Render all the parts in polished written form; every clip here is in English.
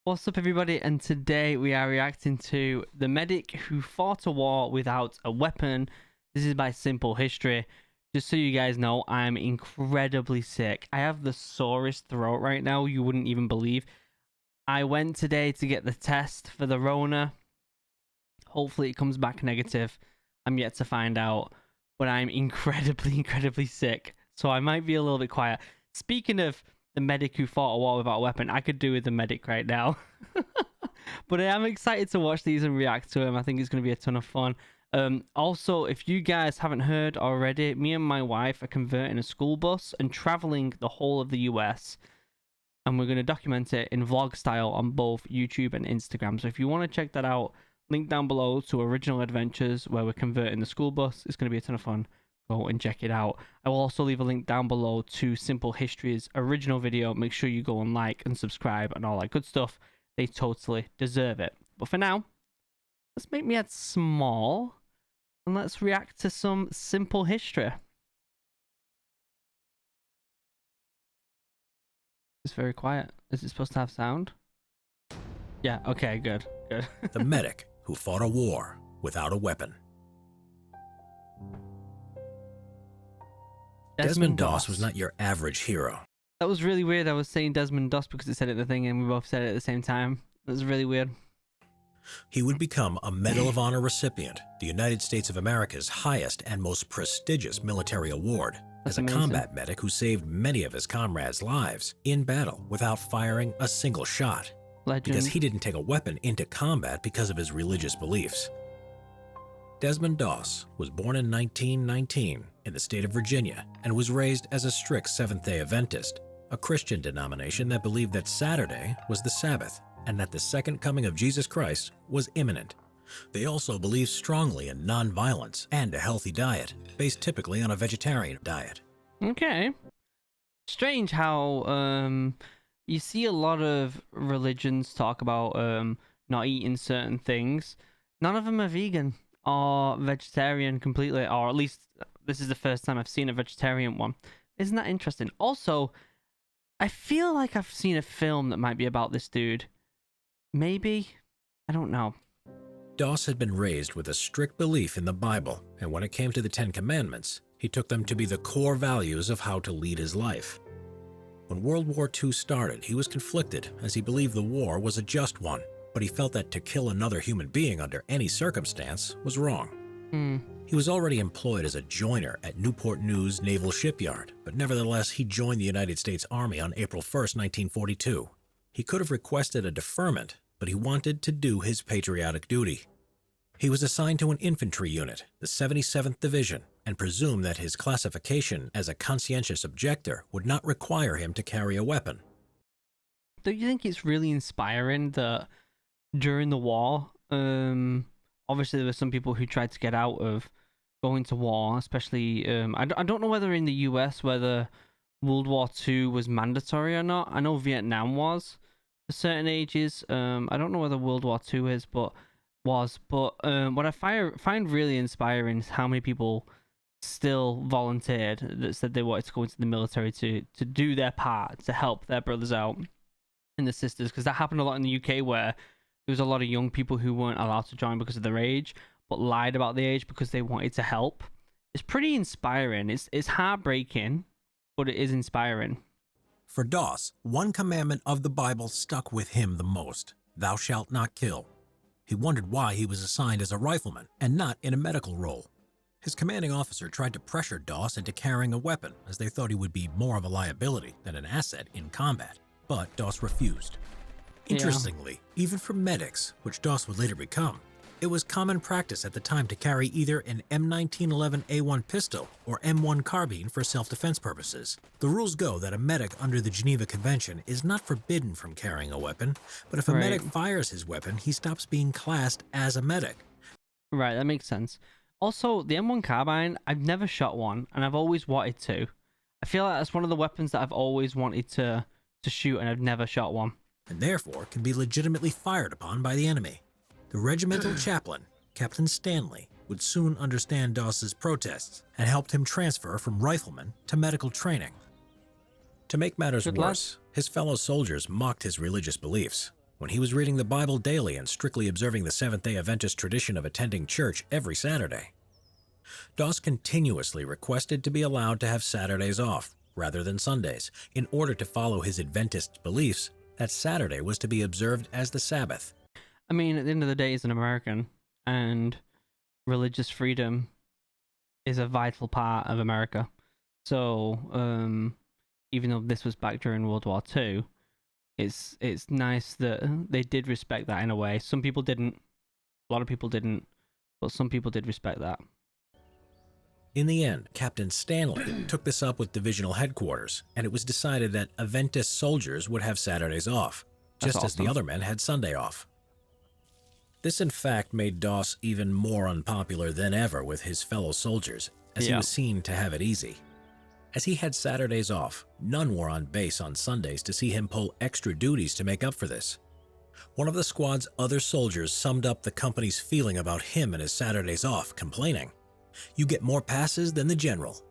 What's up, everybody? And today we are reacting to the medic who fought a war without a weapon. This is by Simple History. Just so you guys know, I'm incredibly sick. I have the sorest throat right now, you wouldn't even believe. I went today to get the test for the Rona. Hopefully it comes back negative. I'm yet to find out. But I'm incredibly sick. So I might be a little bit quiet. Speaking of the medic who fought a war without a weapon, I could do with the medic right now. But I am excited to watch these and react to him. I think it's going to be a ton of fun. Also, if you guys haven't heard already, me and my wife are converting a school bus and traveling the whole of the US. And we're going to document it in vlog style on both YouTube and Instagram. So if you want to check that out, link down below to Original Adventures, where we're converting the school bus. It's going to be a ton of fun. Go and check it out. I will also leave a link down below to Simple History's original video. Make sure you go and like and subscribe and all that good stuff. They totally deserve it. But for now, let's make me head small and let's react to some Simple History. It's very quiet. Is it supposed to have sound? Yeah, okay, good. The medic who fought a war without a weapon. Desmond Doss was not your average hero. That was really weird. I was saying Desmond Doss because it said it in the thing and we both said it at the same time. That was really weird. He would become a Medal of Honor recipient, the United States of America's highest and most prestigious military award, as a combat medic who saved many of his comrades' lives in battle without firing a single shot. Legend. Because he didn't take a weapon into combat because of his religious beliefs. Desmond Doss was born in 1919 in the state of Virginia and was raised as a strict Seventh-day Adventist, a Christian denomination that believed that Saturday was the Sabbath and that the second coming of Jesus Christ was imminent. They also believed strongly in nonviolence and a healthy diet, based typically on a vegetarian diet. Okay. Strange how you see a lot of religions talk about not eating certain things. None of them are vegan or vegetarian completely, or at least this is the first time I've seen a vegetarian one. Isn't that interesting? Also, I feel like I've seen a film that might be about this dude. Maybe? I don't know. Doss had been raised with a strict belief in the Bible, and when it came to the Ten Commandments, he took them to be the core values of how to lead his life. When World War II started, he was conflicted as he believed the war was a just one, but he felt that to kill another human being under any circumstance was wrong. He was already employed as a joiner at Newport News Naval Shipyard, but nevertheless he joined the United States Army on April 1st, 1942. He could have requested a deferment, but he wanted to do his patriotic duty. He was assigned to an infantry unit, the 77th Division, and presumed that his classification as a conscientious objector would not require him to carry a weapon. Don't you think it's really inspiring that during the war, obviously there were some people who tried to get out of going to war, especially, I don't know whether in the US, whether World War II was mandatory or not. I know Vietnam was for certain ages. I don't know whether World War II is, but was. But what I find really inspiring is how many people still volunteered that said they wanted to go into the military to do their part, to help their brothers out and their sisters, because that happened a lot in the UK where there was a lot of young people who weren't allowed to join because of their age, but lied about the age because they wanted to help. It's pretty inspiring. It's heartbreaking, but it is inspiring. For Doss, one commandment of the Bible stuck with him the most: thou shalt not kill. He wondered why he was assigned as a rifleman and not in a medical role. His commanding officer tried to pressure Doss into carrying a weapon, as they thought he would be more of a liability than an asset in combat, but Doss refused. Interestingly, even for medics, which Doss would later become, it was common practice at the time to carry either an M1911A1 pistol or M1 carbine for self-defense purposes. The rules go that a medic under the Geneva Convention is not forbidden from carrying a weapon, but if a medic fires his weapon, he stops being classed as a medic. Right, that makes sense. Also, the M1 carbine, I've never shot one, and I've always wanted to. I feel like that's one of the weapons that I've always wanted to shoot, and I've never shot one. And therefore can be legitimately fired upon by the enemy. The regimental chaplain, Captain Stanley, would soon understand Doss's protests and helped him transfer from rifleman to medical training. To make matters worse, his fellow soldiers mocked his religious beliefs. when he was reading the Bible daily and strictly observing the Seventh-day Adventist tradition of attending church every Saturday. Doss continuously requested to be allowed to have Saturdays off rather than Sundays in order to follow his Adventist beliefs that Saturday was to be observed as the Sabbath. I mean, at the end of the day, he's an American, and religious freedom is a vital part of America. So, even though this was back during World War II, it's nice that they did respect that in a way. Some people didn't. A lot of people didn't, but some people did respect that. In the end, Captain Stanley took this up with divisional headquarters, and it was decided that Adventist soldiers would have Saturdays off, just as the other men had Sunday off. This in fact made Doss even more unpopular than ever with his fellow soldiers, as he was seen to have it easy. As he had Saturdays off, none were on base on Sundays to see him pull extra duties to make up for this. One of the squad's other soldiers summed up the company's feeling about him and his Saturdays off, complaining, "You get more passes than the general."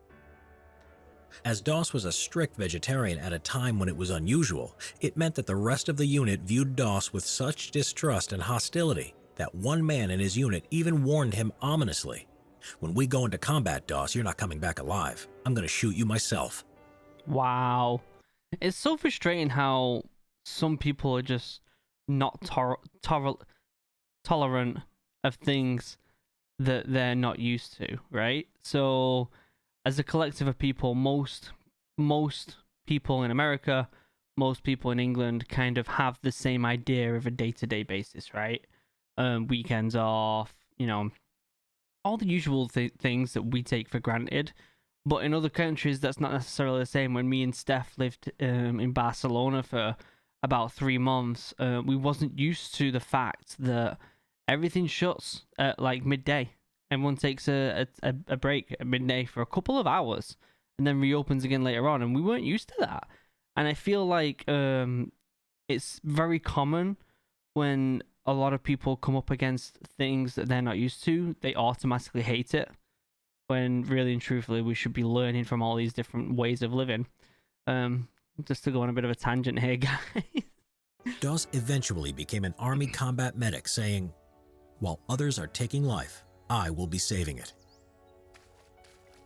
As Doss was a strict vegetarian at a time when it was unusual, it meant that the rest of the unit viewed Doss with such distrust and hostility that one man in his unit even warned him ominously, "When we go into combat, Doss, you're not coming back alive. I'm going to shoot you myself." Wow. It's so frustrating how some people are just not tolerant of things that they're not used to, right? So, as a collective of people, most people in America, most people in England kind of have the same idea of a day-to-day basis, right? Weekends off, you know, all the usual things that we take for granted. But in other countries, that's not necessarily the same. When me and Steph lived in Barcelona for about 3 months, we wasn't used to the fact that everything shuts at like midday. Everyone takes a break at midday for a couple of hours and then reopens again later on. And we weren't used to that. And I feel like it's very common when a lot of people come up against things that they're not used to, they automatically hate it. When really and truthfully, we should be learning from all these different ways of living. Just to go on a bit of a tangent here, guys. Doss eventually became an Army combat medic, saying, "While others are taking life, I will be saving it."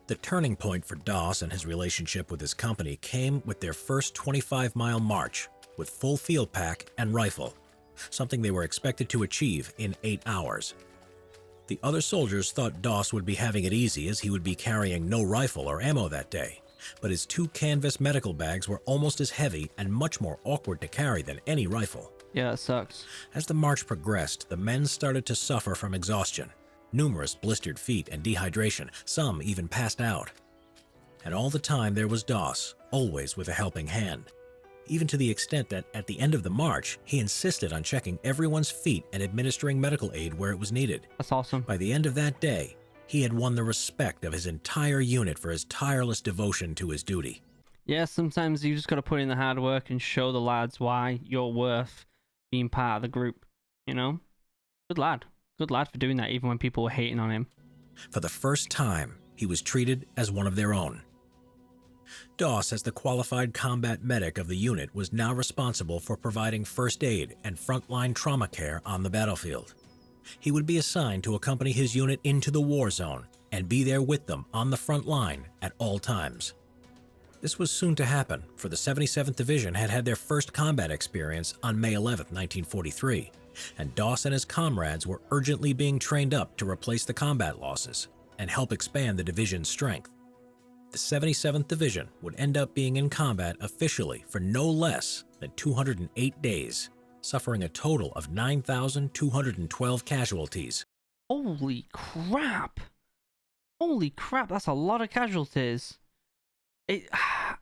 The turning point for Doss and his relationship with his company came with their first 25-mile march with full field pack and rifle, something they were expected to achieve in 8 hours. The other soldiers thought Doss would be having it easy as he would be carrying no rifle or ammo that day, but his 2 canvas medical bags were almost as heavy and much more awkward to carry than any rifle. Yeah, that sucks. As the march progressed, the men started to suffer from exhaustion, numerous blistered feet and dehydration, some even passed out. And all the time there was Doss, always with a helping hand, even to the extent that at the end of the march, he insisted on checking everyone's feet and administering medical aid where it was needed. That's awesome. By the end of that day, he had won the respect of his entire unit for his tireless devotion to his duty. Yeah, sometimes you just got to put in the hard work and show the lads why you're worth being part of the group, you know? Good lad. Good lad for doing that, even when people were hating on him. For the first time, he was treated as one of their own. Doss, as the qualified combat medic of the unit, was now responsible for providing first aid and frontline trauma care on the battlefield. He would be assigned to accompany his unit into the war zone and be there with them on the front line at all times. This was soon to happen, for the 77th Division had had their first combat experience on May 11, 1943, and Doss and his comrades were urgently being trained up to replace the combat losses and help expand the division's strength. The 77th Division would end up being in combat officially for no less than 208 days, suffering a total of 9,212 casualties. Holy crap! Holy crap, that's a lot of casualties.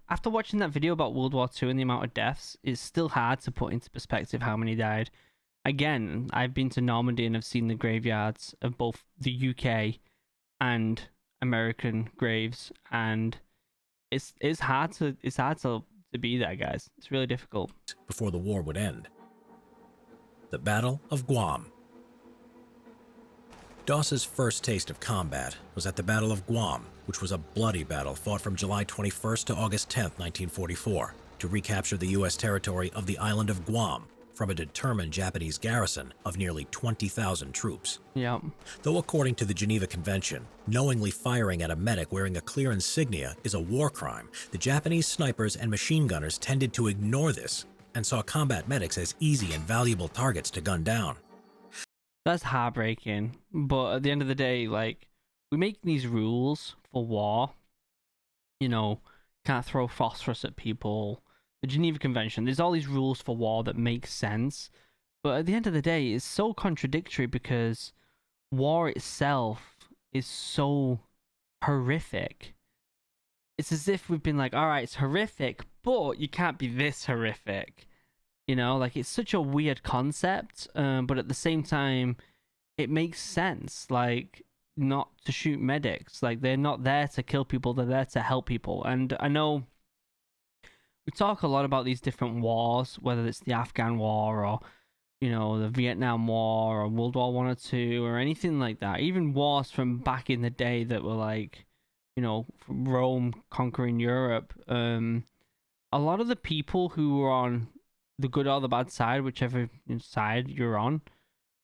After watching that video about World War II and the amount of deaths, it's still hard to put into perspective how many died. Again, I've been to Normandy and I've seen the graveyards of both the UK and American graves, and it's hard to be there, guys. It's really difficult. Before the war would end. The Battle of Guam. Doss's first taste of combat was at the Battle of Guam, which was a bloody battle fought from July 21st to August 10th, 1944, to recapture the U.S. territory of the island of Guam from a determined Japanese garrison of nearly 20,000 troops. Yep. Though according to the Geneva Convention, knowingly firing at a medic wearing a clear insignia is a war crime, the Japanese snipers and machine gunners tended to ignore this and saw combat medics as easy and valuable targets to gun down. That's heartbreaking. But at the end of the day, like, we make these rules for war. You know, can't throw phosphorus at people. The Geneva Convention, there's all these rules for war that make sense. But at the end of the day, it's so contradictory because war itself is so horrific. It's as if we've been like, all right, it's horrific, but you can't be this horrific. You know, like, it's such a weird concept, but at the same time, it makes sense. Like, not to shoot medics. Like, they're not there to kill people, they're there to help people. And I know we talk a lot about these different wars, whether it's the Afghan War or, you know, the Vietnam War or World War One or Two or anything like that. Even wars from back in the day that were like, you know, Rome conquering Europe. A lot of the people who were on the good or the bad side, whichever side you're on,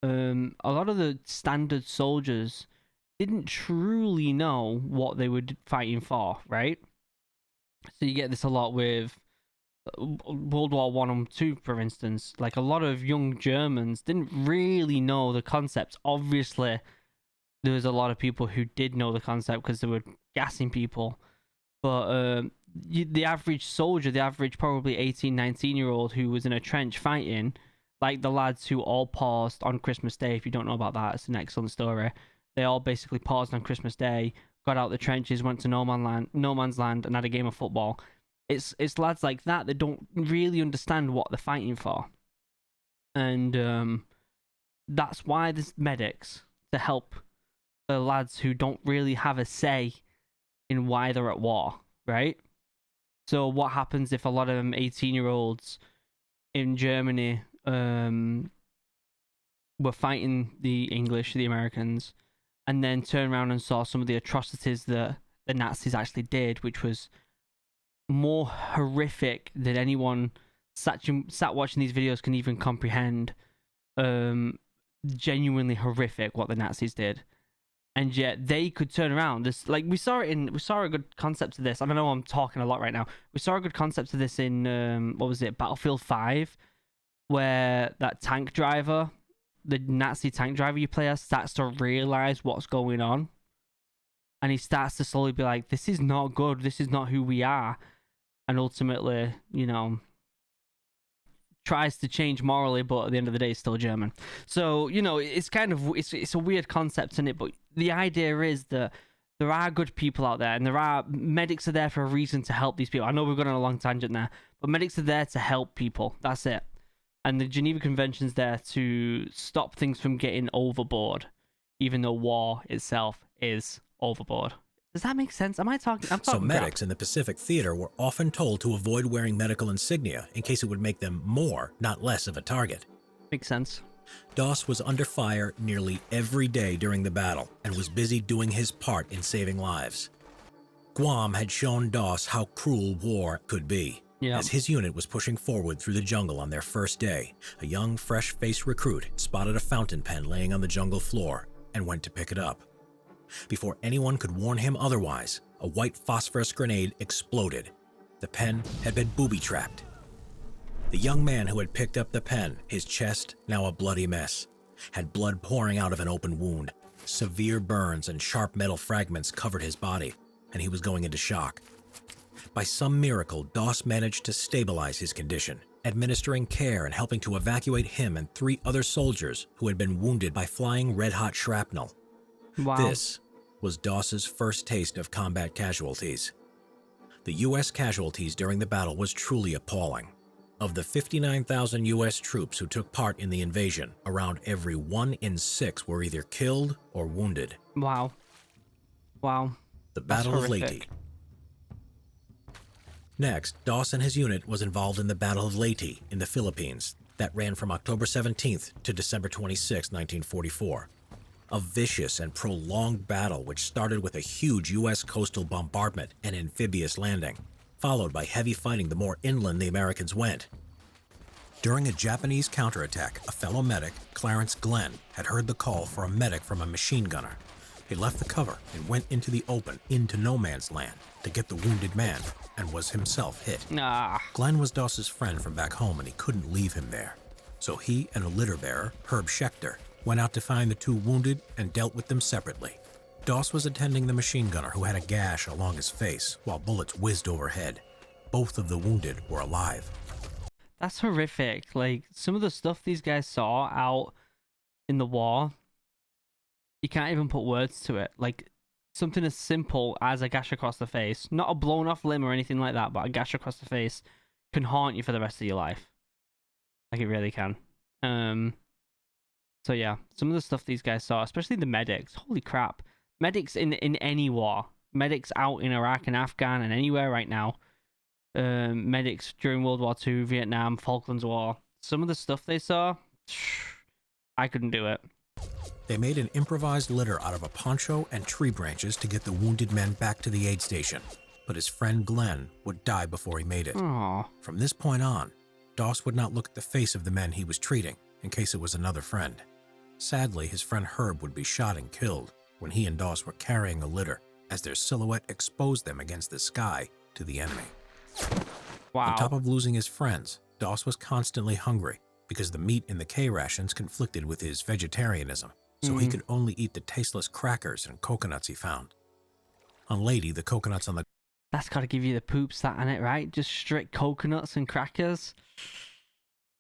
a lot of the standard soldiers didn't truly know what they were fighting for, right? So you get this a lot with World War One and Two, for instance. Like, a lot of young Germans didn't really know the concepts. Obviously, there was a lot of people who did know the concept because they were gassing people. But the average soldier, the average probably 18, 19-year-old who was in a trench fighting, like the lads who all paused on Christmas Day, if you don't know about that, it's an excellent story. They all basically paused on Christmas Day, got out the trenches, went to no man's land, and had a game of football. It's lads like that don't really understand what they're fighting for. And that's why there's medics, to help the lads who don't really have a say in why they're at war, right? So what happens if a lot of them 18-year-olds in Germany were fighting the English, the Americans, and then turn around and saw some of the atrocities that the Nazis actually did, which was more horrific than anyone sat watching these videos can even comprehend. Genuinely horrific what the Nazis did, and yet they could turn around. This, like, we saw a good concept of this. I don't know, I'm talking a lot right now. We saw a good concept of this in what was it, Battlefield 5, where that tank driver, the Nazi tank driver you play as, starts to realize what's going on, and he starts to slowly be like, this is not good, this is not who we are. And ultimately, you know, tries to change morally, but at the end of the day, it's still German. So, you know, it's kind of, it's a weird concept in it, but the idea is that there are good people out there, and medics are there for a reason to help these people. I know we've gone on a long tangent there, but medics are there to help people. That's it. And the Geneva Convention's there to stop things from getting overboard, even though war itself is overboard. Does that make sense? I'm talking So medics in the Pacific Theater were often told to avoid wearing medical insignia in case it would make them more, not less, of a target. Makes sense. Doss was under fire nearly every day during the battle and was busy doing his part in saving lives. Guam had shown Doss how cruel war could be. Yep. As his unit was pushing forward through the jungle on their first day, a young, fresh-faced recruit spotted a fountain pen laying on the jungle floor and went to pick it up. Before anyone could warn him otherwise, a white phosphorus grenade exploded. The pen had been booby-trapped. The young man who had picked up the pen, his chest now a bloody mess, had blood pouring out of an open wound. Severe burns and sharp metal fragments covered his body, and he was going into shock. By some miracle, Doss managed to stabilize his condition, administering care and helping to evacuate him and 3 other soldiers who had been wounded by flying red-hot shrapnel. Wow. This was Doss's first taste of combat casualties. The U.S. casualties during the battle was truly appalling. Of the 59,000 U.S. troops who took part in the invasion, around every 1 in 6 were either killed or wounded. Wow. Wow. The Battle of Leyte. Next, Doss and his unit was involved in the Battle of Leyte in the Philippines that ran from October 17th to December 26, 1944. A vicious and prolonged battle which started with a huge U.S. coastal bombardment and amphibious landing, followed by heavy fighting the more inland the Americans went. During a Japanese counterattack, a fellow medic, Clarence Glenn, had heard the call for a medic from a machine gunner. He left the cover and went into the open, into no man's land, to get the wounded man, and was himself hit. Glenn was Doss's friend from back home, and he couldn't leave him there. So he and a litter bearer, Herb Schechter, went out to find the two wounded and dealt with them separately. Doss was attending the machine gunner who had a gash along his face while bullets whizzed overhead. Both of the wounded were alive. That's horrific. Like, some of the stuff these guys saw out in the war, you can't even put words to it. Like, something as simple as a gash across the face, not a blown off limb or anything like that, but a gash across the face can haunt you for the rest of your life. Like, it really can. So yeah, some of the stuff these guys saw, especially the medics, holy crap. Medics in any war, medics out in Iraq and Afghan and anywhere right now, medics during World War II, Vietnam, Falklands War, some of the stuff they saw, I couldn't do it. They made an improvised litter out of a poncho and tree branches to get the wounded men back to the aid station, but his friend Glenn would die before he made it. Aww. From this point on, Doss would not look at the face of the men he was treating in case it was another friend. Sadly, his friend Herb would be shot and killed when he and Doss were carrying a litter, as their silhouette exposed them against the sky to the enemy. Wow. On top of losing his friends, Doss was constantly hungry because the meat in the K rations conflicted with his vegetarianism, so he could only eat the tasteless crackers and coconuts he found. On Lady, the coconuts on the That's got to give you the poops, that, innit, right? Just strict coconuts and crackers.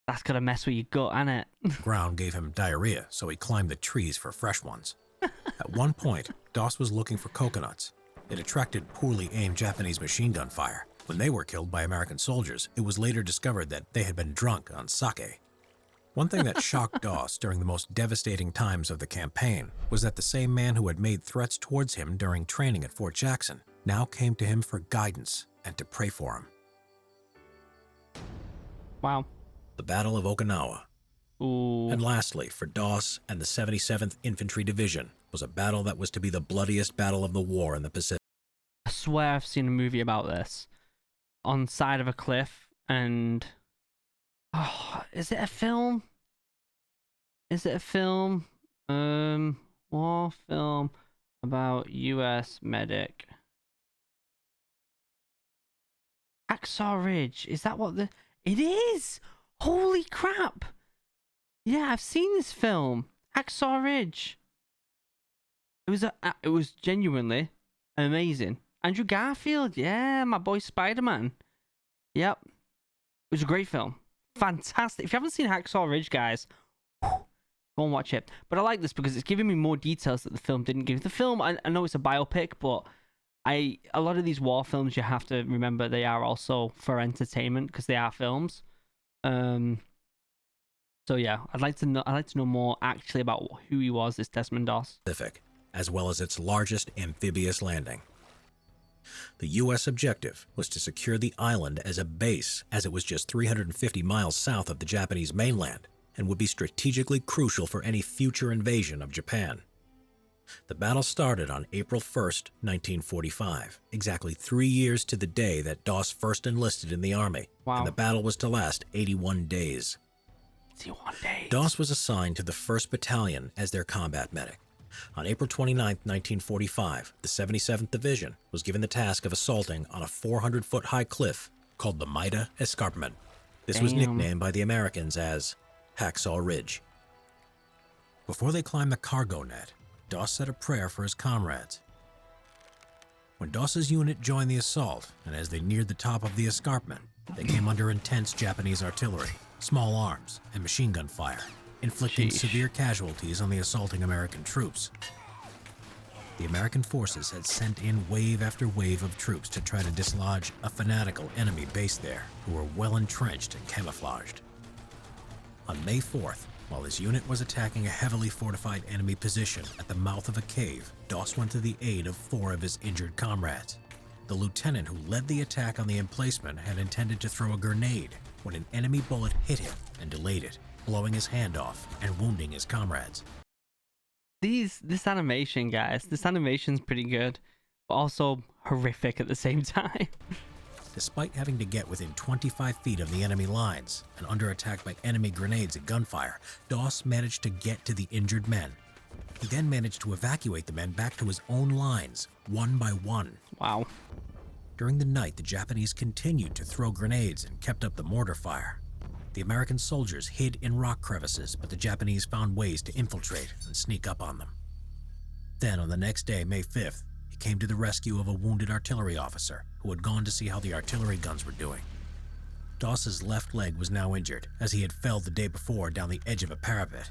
That's got to mess with your gut, innit? ground gave him diarrhea, so he climbed the trees for fresh ones. At one point, Doss was looking for coconuts. It attracted poorly aimed Japanese machine gun fire. When they were killed by American soldiers, it was later discovered that they had been drunk on sake. One thing that shocked Doss during the most devastating times of the campaign was that the same man who had made threats towards him during training at Fort Jackson now came to him for guidance and to pray for him. Wow. The Battle of Okinawa. Ooh. And lastly, for Doss and the 77th Infantry Division, was a battle that was to be the bloodiest battle of the war in the Pacific. I swear I've seen a movie about this. On side of a cliff, and... Oh, is it a film? Is it a film? War film about U.S. medic. Hacksaw Ridge. Is that what the... It is! Holy crap! Yeah, I've seen this film. Hacksaw Ridge. It was genuinely amazing. Andrew Garfield, yeah, my boy Spider-Man. Yep. It was a great film. Fantastic. If you haven't seen Hacksaw Ridge, guys, go and watch it. But I like this because it's giving me more details that the film didn't give. The film, I know it's a biopic, but a lot of these war films, you have to remember they are also for entertainment because they are films. So yeah, I'd like to know more actually about who he was, this Desmond Doss. Pacific, as well as its largest amphibious landing. The U.S. objective was to secure the island as a base, as it was just 350 miles south of the Japanese mainland and would be strategically crucial for any future invasion of Japan. The battle started on April 1st, 1945, exactly 3 years to the day that Doss first enlisted in the Army, Wow. and the battle was to last 81 days. 81 days. Doss was assigned to the 1st Battalion as their combat medic. On April 29, 1945, the 77th Division was given the task of assaulting on a 400-foot high cliff called the Maida Escarpment. This was nicknamed by the Americans as Hacksaw Ridge. Before they climbed the cargo net, Doss said a prayer for his comrades. When Doss's unit joined the assault, and as they neared the top of the escarpment, they came under intense Japanese artillery, small arms, and machine gun fire, inflicting severe casualties on the assaulting American troops. The American forces had sent in wave after wave of troops to try to dislodge a fanatical enemy base there who were well entrenched and camouflaged. On May 4th, while his unit was attacking a heavily fortified enemy position at the mouth of a cave, Doss went to the aid of 4 of his injured comrades. The lieutenant who led the attack on the emplacement had intended to throw a grenade when an enemy bullet hit him and delayed it, blowing his hand off and wounding his comrades. This animation, guys, this animation's pretty good, but also horrific at the same time. Despite having to get within 25 feet of the enemy lines and under attack by enemy grenades and gunfire, Doss managed to get to the injured men. He then managed to evacuate the men back to his own lines, one by one. Wow. During the night, the Japanese continued to throw grenades and kept up the mortar fire. The American soldiers hid in rock crevices, but the Japanese found ways to infiltrate and sneak up on them. Then, on the next day, May 5th, he came to the rescue of a wounded artillery officer who had gone to see how the artillery guns were doing. Doss's left leg was now injured, as he had fell the day before down the edge of a parapet.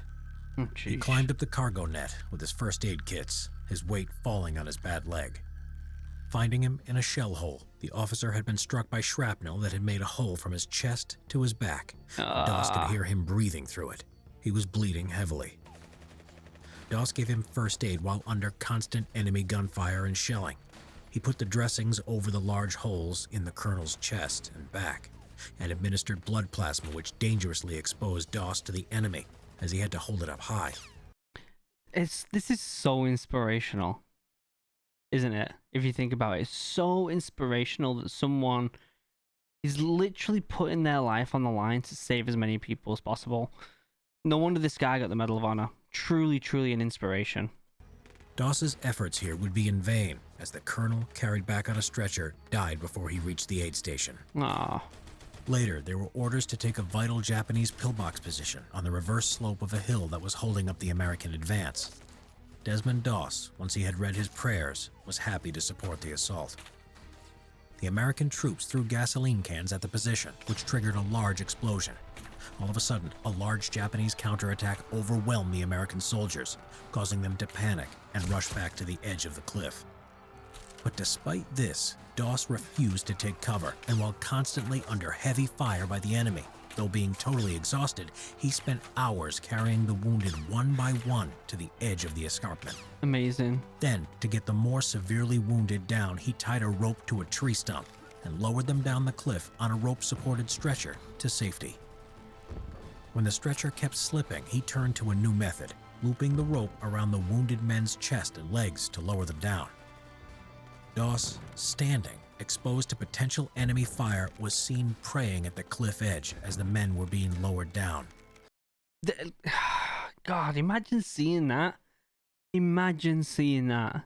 Oh, he climbed up the cargo net with his first aid kits, his weight falling on his bad leg. Finding him in a shell hole, the officer had been struck by shrapnel that had made a hole from his chest to his back. Doss could hear him breathing through it. He was bleeding heavily. Doss gave him first aid while under constant enemy gunfire and shelling. He put the dressings over the large holes in the colonel's chest and back, and administered blood plasma which dangerously exposed Doss to the enemy, as he had to hold it up high. This is so inspirational, isn't it? If you think about it, it's so inspirational that someone is literally putting their life on the line to save as many people as possible. No wonder this guy got the Medal of Honor. Truly, truly an inspiration. Doss's efforts here would be in vain, as the colonel, carried back on a stretcher, died before he reached the aid station. Later, there were orders to take a vital Japanese pillbox position on the reverse slope of a hill that was holding up the American advance. Desmond Doss, once he had read his prayers, was happy to support the assault. The American troops threw gasoline cans at the position, which triggered a large explosion. All of a sudden, a large Japanese counterattack overwhelmed the American soldiers, causing them to panic and rush back to the edge of the cliff. But despite this, Doss refused to take cover, and while constantly under heavy fire by the enemy, though being totally exhausted, he spent hours carrying the wounded one by one to the edge of the escarpment. Amazing. Then, to get the more severely wounded down, he tied a rope to a tree stump and lowered them down the cliff on a rope-supported stretcher to safety. When the stretcher kept slipping, he turned to a new method, looping the rope around the wounded men's chest and legs to lower them down. Doss, standing, exposed to potential enemy fire, was seen praying at the cliff edge as the men were being lowered down. God, imagine seeing that. Imagine seeing that.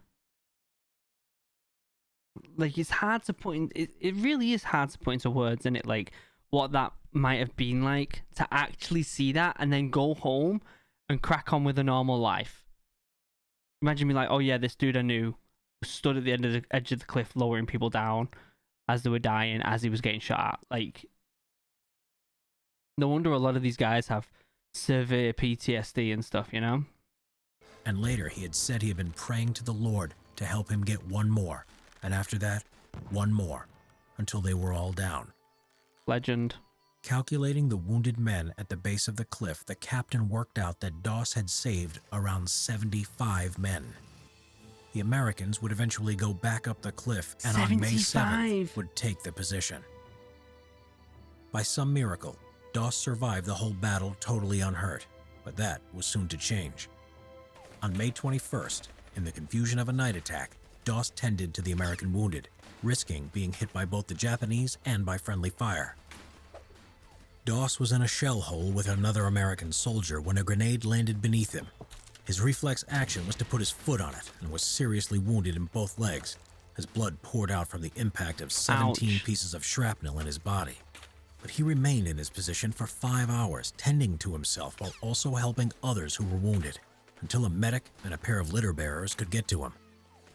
Like, it's hard to put in, it really is hard to put into words, isn't it? Like, what that might have been like to actually see that and then go home and crack on with a normal life. Imagine me like, oh yeah, this dude I knew stood at the edge of the cliff lowering people down as they were dying, as he was getting shot at. Like, no wonder a lot of these guys have severe PTSD and stuff, you know? And later he had said he had been praying to the Lord to help him get one more, and after that, one more, until they were all down. Legend. Calculating the wounded men at the base of the cliff, the captain worked out that Doss had saved around 75 men. The Americans would eventually go back up the cliff and 75. On May 7th would take the position. By some miracle, Doss survived the whole battle totally unhurt, but that was soon to change. On May 21st, in the confusion of a night attack, Doss tended to the American wounded, risking being hit by both the Japanese and by friendly fire. Doss was in a shell hole with another American soldier when a grenade landed beneath him. His reflex action was to put his foot on it and was seriously wounded in both legs. His blood poured out from the impact of 17 Ouch. Pieces of shrapnel in his body. But he remained in his position for 5 hours, tending to himself while also helping others who were wounded, until a medic and a pair of litter bearers could get to him.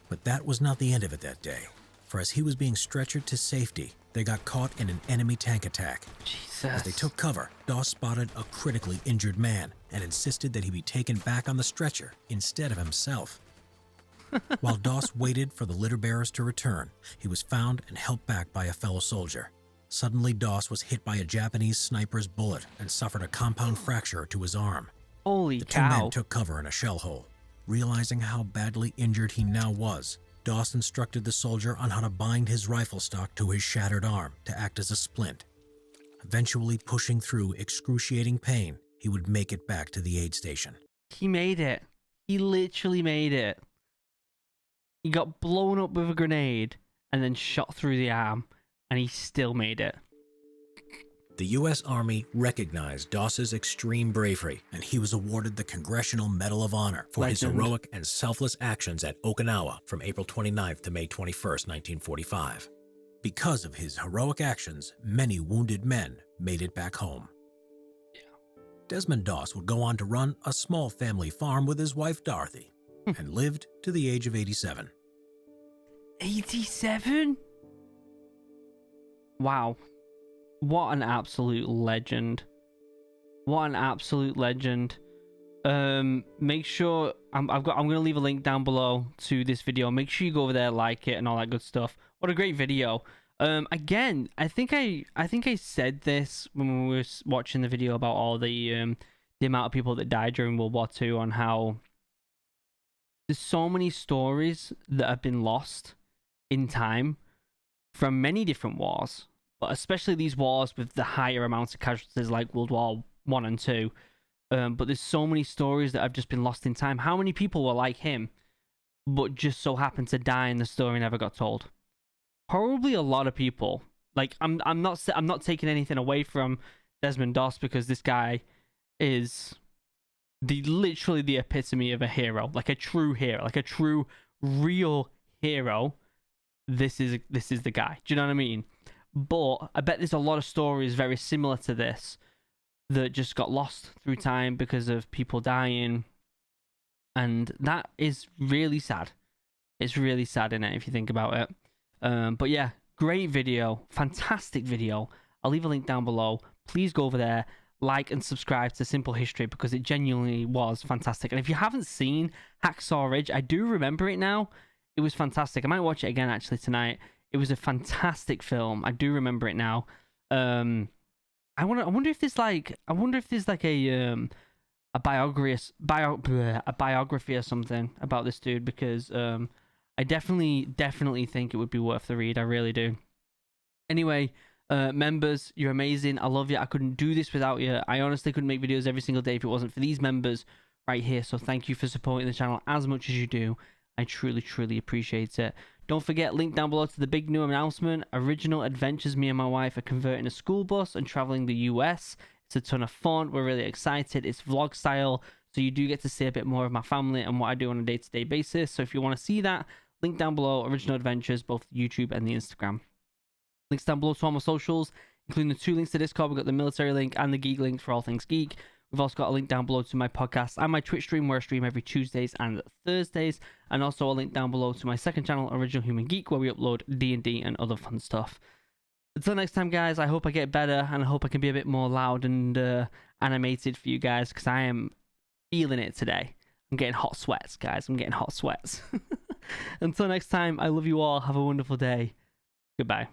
But that was not the end of it that day, for as he was being stretchered to safety, they got caught in an enemy tank attack. Jesus. As they took cover, Doss spotted a critically injured man and insisted that he be taken back on the stretcher instead of himself. While Doss waited for the litter bearers to return, he was found and helped back by a fellow soldier. Suddenly, Doss was hit by a Japanese sniper's bullet and suffered a compound fracture to his arm. Holy The cow. two men took cover in a shell hole. Realizing how badly injured he now was, Doss instructed the soldier on how to bind his rifle stock to his shattered arm to act as a splint. Eventually pushing through excruciating pain, he would make it back to the aid station. He made it. He literally made it. He got blown up with a grenade and then shot through the arm, and he still made it. The U.S. Army recognized Doss's extreme bravery, and he was awarded the Congressional Medal of Honor for his heroic and selfless actions at Okinawa from April 29th to May 21st, 1945. Because of his heroic actions, many wounded men made it back home. Desmond Doss would go on to run a small family farm with his wife Dorothy and lived to the age of 87. 87? Wow. What an absolute legend. What an absolute legend. Make sure I'm going to leave a link down below to this video. Make sure you go over there, like it and all that good stuff. What a great video. Again, I think I said this when we were watching the video about all the amount of people that died during World War II, on how there's so many stories that have been lost in time from many different wars, but especially these wars with the higher amounts of casualties like World War I and II. But there's so many stories that have just been lost in time. How many people were like him, but just so happened to die and the story never got told? Probably a lot of people. Like, I'm not taking anything away from Desmond Doss, because this guy is literally the epitome of a hero, like a true hero, like a true real hero. This is the guy. Do you know what I mean? But I bet there's a lot of stories very similar to this that just got lost through time because of people dying, and that is really sad. It's really sad, innit, if you think about it. But yeah, great video, fantastic video. I'll leave a link down below. Please go over there, like and subscribe to Simple History, because it genuinely was fantastic. And if you haven't seen Hacksaw Ridge, I do remember it now. It was fantastic. I might watch it again actually tonight. It was a fantastic film. I do remember it now. I wonder if there's like a biography or something about this dude, because I definitely think it would be worth the read. I really do. Anyway, members, you're amazing. I love you. I couldn't do this without you. I honestly couldn't make videos every single day if it wasn't for these members right here. So thank you for supporting the channel as much as you do. I truly appreciate it. Don't forget, link down below to the big new announcement. Original Adventures. Me and my wife are converting a school bus and traveling the US. It's a ton of fun. We're really excited. It's vlog style, so you do get to see a bit more of my family and what I do on a day-to-day basis. So if you want to see that, link down below, Original Adventures, both YouTube and the Instagram. Links down below to all my socials, including the 2 links to Discord. We've got the military link and the geek link for all things geek. We've also got a link down below to my podcast and my Twitch stream, where I stream every Tuesdays and Thursdays. And also a link down below to my second channel, Original Human Geek, where we upload D&D and other fun stuff. Until next time, guys, I hope I get better, and I hope I can be a bit more loud and animated for you guys, because I am feeling it today. I'm getting hot sweats, guys. I'm getting hot sweats. Until next time, I love you all. Have a wonderful day. Goodbye.